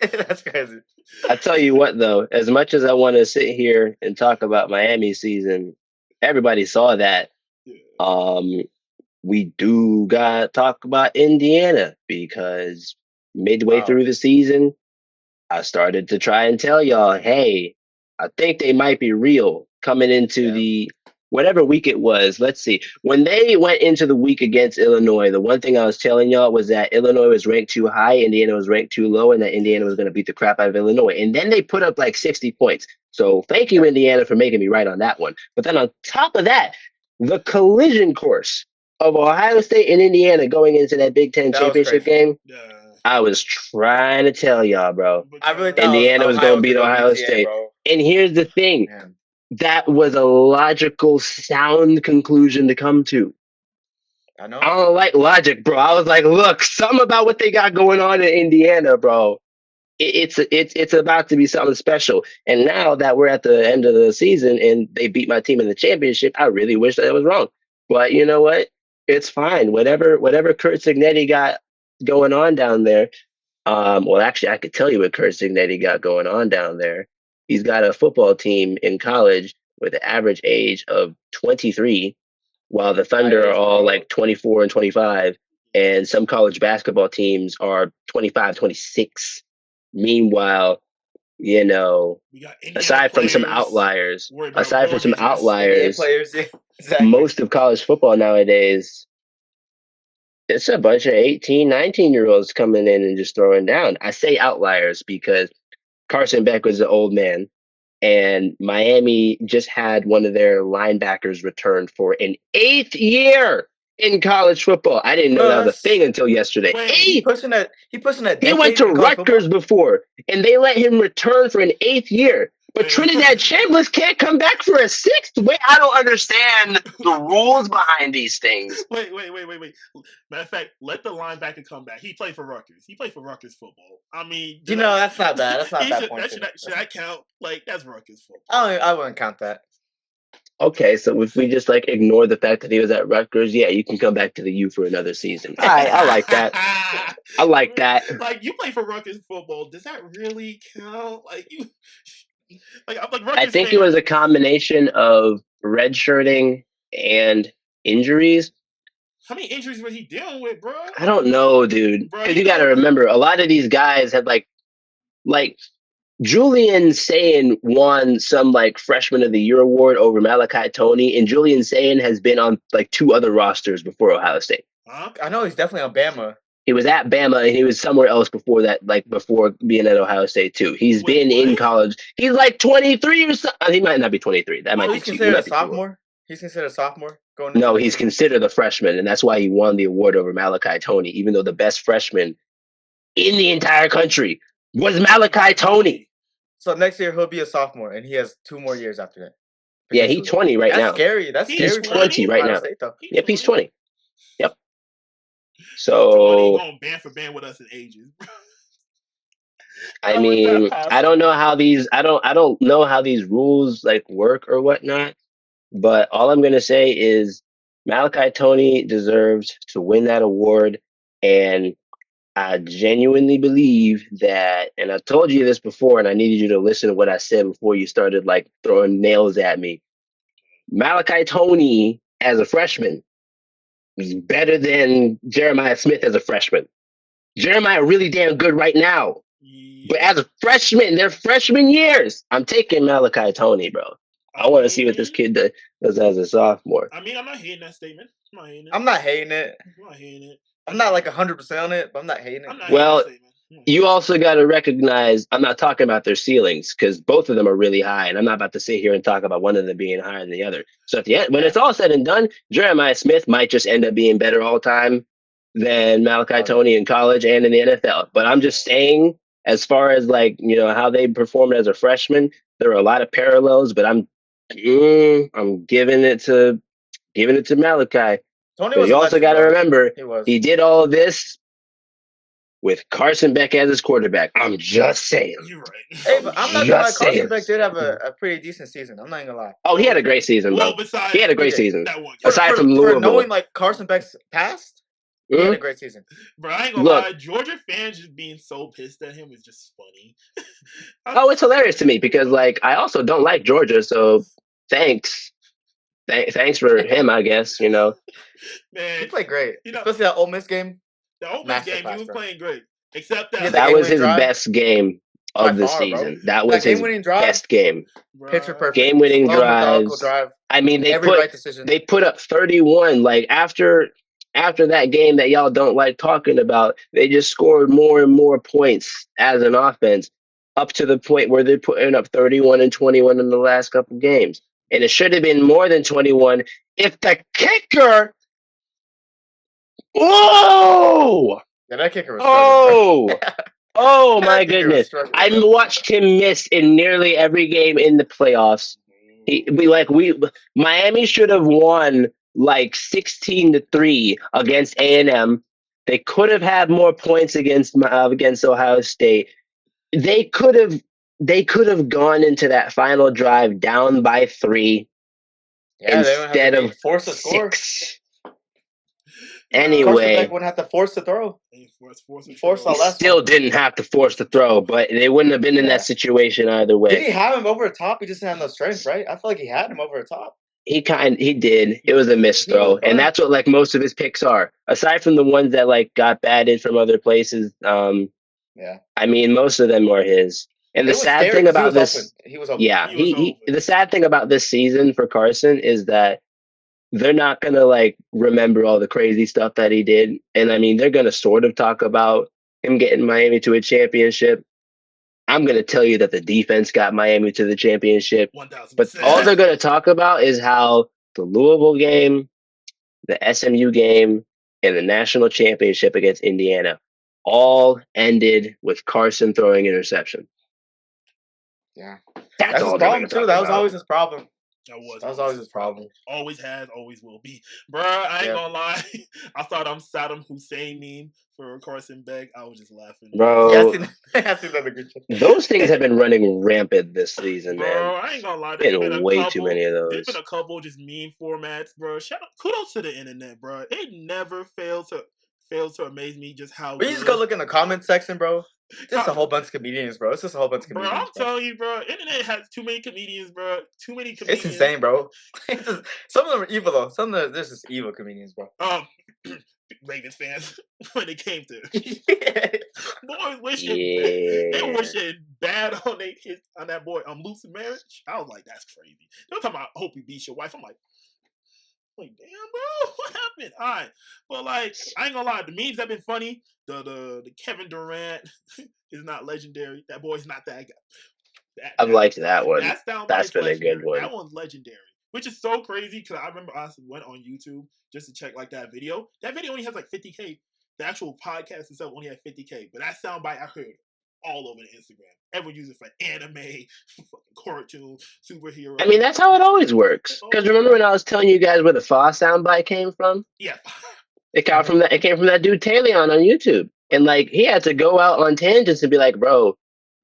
That's crazy. I tell you what, though, as much as I want to sit here and talk about Miami season, everybody saw that. Yeah. Um, we do got to talk about Indiana because midway Wow. through the season, I started to try and tell y'all, hey, I think they might be real coming into Yeah. the whatever week it was. Let's see. When they went into the week against Illinois, the one thing I was telling y'all was that Illinois was ranked too high, Indiana was ranked too low, and that Indiana was going to beat the crap out of Illinois. And then they put up like 60 points. So thank you, Indiana, for making me right on that one. But then on top of that, the collision course of Ohio State and Indiana going into that Big Ten That was championship crazy. game. Yeah. I was trying to tell y'all, bro. But, I really thought Indiana was going to beat gonna Ohio TA, State. bro. And here's the thing. Man. That was a logical, sound conclusion to come to. I know. I don't like logic, bro. I was like, look, something about what they got going on in Indiana, bro. It's about to be something special. And now that we're at the end of the season and they beat my team in the championship, I really wish that I was wrong. But you know what? It's fine. Whatever Kurt Signetti got going on down there. Well, actually, I could tell you what Kurt Signetti got going on down there. He's got a football team in college with an average age of 23, while the Thunder are all like 24 and 25, and some college basketball teams are 25, 26. Meanwhile, you know, we got Indiana aside from some players outliers, worried about mortgages. NBA players, yeah, exactly. most of college football nowadays, it's a bunch of 18, 19-year-olds coming in and just throwing down. I say outliers because Carson Beck was an old man, and Miami just had one of their linebackers return for an 8th year in college football. I didn't know that was a thing until yesterday. Wait, He pushing that. He went to Rutgers before, and they let him return for an 8th year. But Trinidad Chambliss can't come back for a 6th. Wait, I don't understand the rules behind these things. Wait. Matter of fact, let the linebacker come back. He played for Rutgers. He played for Rutgers football. I mean, that's not bad. That's not bad point. Should I count? Like, that's Rutgers football. I wouldn't count that. Okay, so if we just like ignore the fact that he was at Rutgers, yeah, you can come back to the U for another season. I like that. I like that. Like, you play for Rutgers football. Does that really count? Like, you. I think it was a combination of redshirting and injuries. How many injuries was he dealing with, bro? I don't know, dude. Because you got to remember, a lot of these guys had like Julian Sayin won some like Freshman of the Year award over Malachi Toney, and Julian Sayin has been on like 2 other rosters before Ohio State. Huh? I know he's definitely on Bama. He was at Bama and he was somewhere else before that, like before being at Ohio State too. He's been in college. He's like 23 or something. He might not be 23. That might be. He's considered a sophomore. He's considered a sophomore. No, he's considered a freshman, and that's why he won the award over Malachi Toney, even though the best freshman in the entire country was Malachi Toney. So next year he'll be a sophomore, and he has 2 more years after that. Yeah, he's 20 right now. That's scary. That's he's scary. 20 right now. Yep, he's 20. Yep. So going band for band with us in ages. I mean, I don't know how these rules like work or whatnot, but all I'm gonna say is Malachi Toney deserves to win that award, and I genuinely believe that, and I told you this before, and I needed you to listen to what I said before you started like throwing nails at me. Malachi Toney as a freshman is better than Jeremiah Smith as a freshman. Jeremiah really damn good right now. But as a freshman, their freshman years, I'm taking Malachi Toney, bro. I want to see what this kid does as a sophomore. I mean, I'm not hating that statement. I'm not hating it. I'm not like 100% on it, but I'm not hating it. Well, you also got to recognize, I'm not talking about their ceilings because both of them are really high, and I'm not about to sit here and talk about one of them being higher than the other. So at the end, when it's all said and done, Jeremiah Smith might just end up being better all time than Malachi Toney in college and in the NFL. But I'm just saying, as far as like, you know, how they performed as a freshman, there are a lot of parallels, but I'm giving it to Malachi. But you also got to remember, he did all of this with Carson Beck as his quarterback. I'm just saying. You're right. Hey, but I'm not gonna lie. Carson Beck did have a pretty decent season. I'm not gonna lie. Oh, he had a great season, bro. He had a great season. Aside from Louisville. For knowing like Carson Beck's past, He had a great season. Bro, I ain't gonna lie. Georgia fans just being so pissed at him is just funny. It's hilarious to me because, like, I also don't like Georgia, so thanks for him, I guess, Man, he played great, especially that Ole Miss game. The Ole Miss game, he was playing great, except that was his best game of the season. Bro. That was his best game. Picture perfect. Game-winning drives. I mean, they put up 31. Like after that game that y'all don't like talking about, they just scored more and more points as an offense, up to the point where they're putting up 31 and 21 in the last couple games. And it should have been more than 21 if the kicker. Whoa! Yeah, that kicker was Oh my goodness! I watched him miss in nearly every game in the playoffs. Miami should have won like 16-3 against A&M. They could have had more points against Ohio State. They could have gone into that final drive down by 3 instead of force a score. 6. Anyway, Beck wouldn't have to force the throw. He didn't have to force the throw, but they wouldn't have been in that situation either way. Did he have him over the top? He just didn't have no strength, right? I feel like he had him over the top. He did. It was a missed throw, and that's what like most of his picks are. Aside from the ones that like got batted from other places, I mean most of them are his. And the sad thing about this, the sad thing about this season for Carson is that they're not going to like remember all the crazy stuff that he did. And I mean, they're going to sort of talk about him getting Miami to a championship. I'm going to tell you that the defense got Miami to the championship. 1000%. But all they're going to talk about is how the Louisville game, the SMU game, and the national championship against Indiana all ended with Carson throwing interception. Yeah. That's his problem, too. That was always his problem. That was always his problem. Always has, always will be. Bruh, I ain't gonna lie. I thought I'm Saddam Hussein meme for Carson Beck. I was just laughing. Bro, I seen that good shit. Those things have been running rampant this season, man. Bro, I ain't gonna lie. There's been way too many of those. There's been a couple just meme formats, bro. Kudos to the internet, bro. It never fails to amaze me just how. But you just go look in the comment section, bro. Just a whole bunch of comedians, bro. It's just a whole bunch of comedians. Bro, I'm telling you, bro. Internet has too many comedians, bro. Too many comedians. It's insane, bro. Some of them are evil, though. Some of them, there's just evil comedians, bro. Ravens fans, when it came to boys wishing bad on that boy Luke's marriage. I was like, that's crazy. They were talking about, I hope you beat your wife. I'm like, damn, bro, what happened? All right, but like, I ain't gonna lie, the memes have been funny. The Kevin Durant is not legendary. That boy's not that guy. I've liked that one. That's been a good one. That one's legendary, which is so crazy because I remember I went on YouTube just to check like that video. That video only has like 50K. The actual podcast itself only had 50K, but that soundbite I heard all over the Instagram. Everyone uses it for anime, fucking cartoon, superhero. I mean, that's how it always works. Because remember when I was telling you guys where the Fa soundbite came from? Yeah. It came from that dude Talion on YouTube. And like he had to go out on tangents and be like, bro,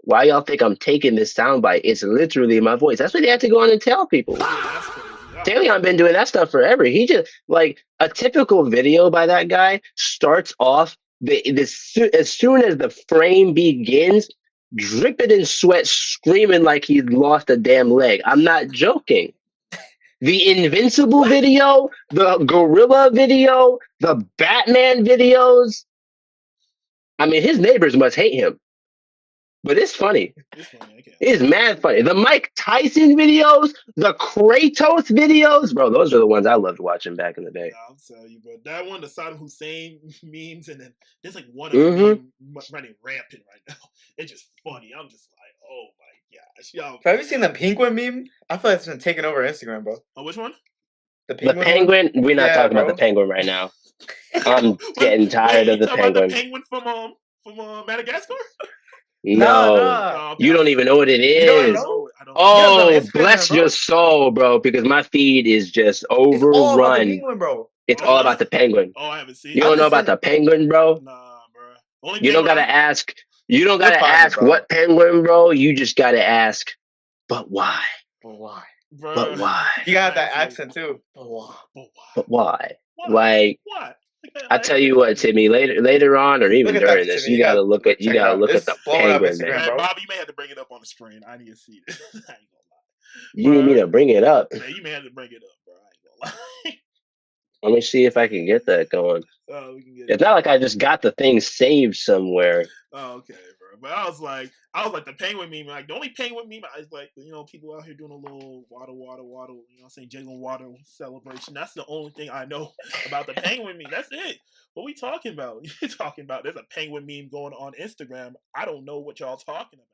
why y'all think I'm taking this soundbite? It's literally my voice. That's what he had to go on and tell people. Talion been doing that stuff forever. He just like a typical video by that guy starts off as soon as the frame begins, dripping in sweat, screaming like he's lost a damn leg. I'm not joking. The Invincible video, the Gorilla video, the Batman videos. I mean, his neighbors must hate him. But it's funny. It's mad funny. The Mike Tyson videos, the Kratos videos. Bro, those are the ones I loved watching back in the day. I'll tell you, bro. That one, the Saddam Hussein memes, and then there's like one of them running rampant right now. It's just funny. I'm just like, oh my gosh. Yo. Have you seen the penguin meme? I feel like it's been taking over Instagram, bro. Oh, which one? The penguin? We're not talking about the penguin right now. I'm getting tired of the penguin. The penguin from Madagascar? No, you don't even know what it is. Bless your soul, bro, because my feed is just overrun. It's all about the penguin, bro. It's all about the penguin. Oh, I haven't seen. You don't know about the penguin, bro? Nah, bro. You don't gotta ask. You don't gotta ask what penguin, bro. You just gotta ask, but why? But why? But why? You got that accent too. But why? But why? Like, what? I tell you what, Timmy. Later on, or even during this, you gotta look at the Penguin, man. Bro. Bobby, you may have to bring it up on the screen. I need to see this. I ain't gonna lie. You need me to bring it up. Man, you may have to bring it up, bro. I ain't gonna lie. Let me see if I can get that going. We can get it's not like I just got the thing saved somewhere. Oh, okay, bro. But I was like the penguin meme. Like the only penguin meme is like, people out here doing a little waddle, saying Jalen Waddle celebration. That's the only thing I know about the penguin meme. That's it. What we talking about? You're talking about there's a penguin meme going on Instagram. I don't know what y'all talking about.